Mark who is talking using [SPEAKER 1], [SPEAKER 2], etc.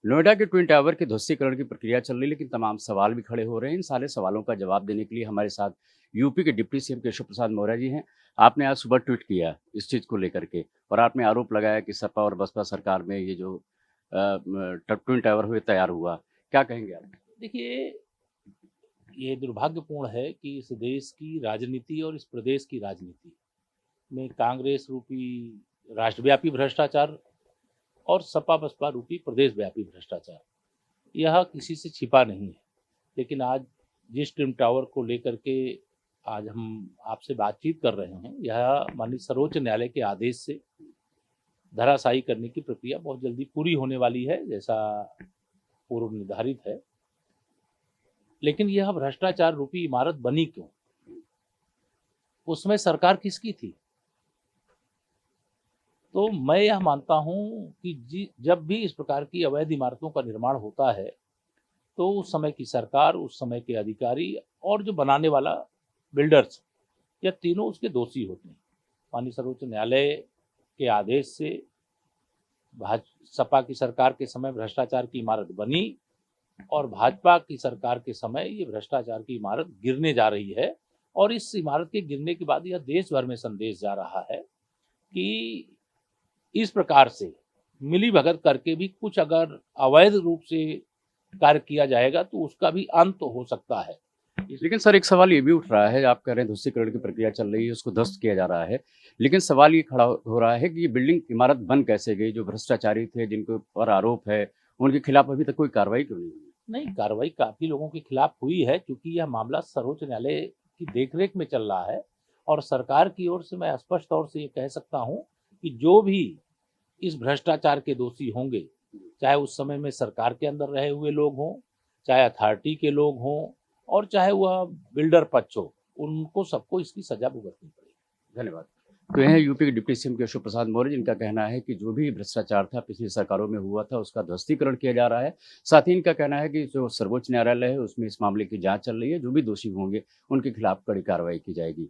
[SPEAKER 1] नोएडा के twin tower के ध्वस्तीकरण की प्रक्रिया चल रही है, लेकिन तमाम सवाल भी खड़े हो रहे हैं। इन सारे सवालों का जवाब देने के लिए हमारे साथ यूपी के डिप्टी सीएम केशव प्रसाद मौर्य जी हैं। आपने आज सुबह ट्वीट किया इस चीज़ को लेकर के और आपने आरोप लगाया कि सपा और बसपा सरकार में ये जो ट्विन टावर हुए तैयार हुआ। क्या कहेंगे आप?
[SPEAKER 2] देखिए, ये दुर्भाग्यपूर्ण है कि इस देश की राजनीति और इस प्रदेश की राजनीति में कांग्रेस रूपी राष्ट्रव्यापी भ्रष्टाचार और सपा बसपा रूपी प्रदेश व्यापी भ्रष्टाचार यह किसी से छिपा नहीं है। लेकिन आज जिस ट्विन टावर को लेकर के आज हम आपसे बातचीत कर रहे हैं, यह माननीय सर्वोच्च न्यायालय के आदेश से धराशायी करने की प्रक्रिया बहुत जल्दी पूरी होने वाली है, जैसा पूर्व निर्धारित है। लेकिन यह भ्रष्टाचार रूपी इमारत बनी क्यों? उसमें सरकार किसकी थी? तो मैं यह मानता हूं कि जब भी इस प्रकार की अवैध इमारतों का निर्माण होता है, तो उस समय की सरकार, उस समय के अधिकारी और जो बनाने वाला बिल्डर्स, यह तीनों उसके दोषी होते हैं। माननीय सर्वोच्च न्यायालय के आदेश से सपा की सरकार के समय भ्रष्टाचार की इमारत बनी और भाजपा की सरकार के समय ये भ्रष्टाचार की इमारत गिरने जा रही है। और इस इमारत के गिरने के बाद यह देश भर में संदेश जा रहा है कि इस प्रकार से मिलीभगत करके भी कुछ अगर अवैध रूप से कार्य किया जाएगा तो उसका भी अंत हो सकता है।
[SPEAKER 1] लेकिन सर, एक सवाल ये भी उठ रहा है, आप कह रहे हैं ध्वस्तीकरण की प्रक्रिया चल रही है, उसको ध्वस्त किया जा रहा है। लेकिन सवाल ये खड़ा हो रहा है कि ये बिल्डिंग इमारत बन कैसे गई? जो भ्रष्टाचारी थे, जिनके ऊपर आरोप है, उनके खिलाफ अभी तक कोई कार्रवाई क्यों नहीं हुई?
[SPEAKER 2] नहीं, कार्रवाई काफ़ी लोगों के खिलाफ हुई है, क्योंकि यह मामला सर्वोच्च न्यायालय की देखरेख में चल रहा है। और सरकार की ओर से मैं स्पष्ट तौर से ये कह सकता हूँ कि जो भी इस भ्रष्टाचार के दोषी होंगे, चाहे उस समय में सरकार के अंदर रहे हुए लोग हों, चाहे अथॉरिटी के लोग हों और चाहे वह बिल्डर पक्ष हो, उनको सबको इसकी सजा भुगतनी पड़ेगी।
[SPEAKER 1] धन्यवाद। तो यह है यूपी के डिप्टी सीएम केशव प्रसाद मौर्य, जिनका कहना है कि जो भी भ्रष्टाचार था पिछली सरकारों में हुआ था, उसका ध्वस्तीकरण किया जा रहा है। साथ ही इनका कहना है कि जो सर्वोच्च न्यायालय है, उसमें इस मामले की जांच चल रही है। जो भी दोषी होंगे, उनके खिलाफ कड़ी कार्रवाई की जाएगी।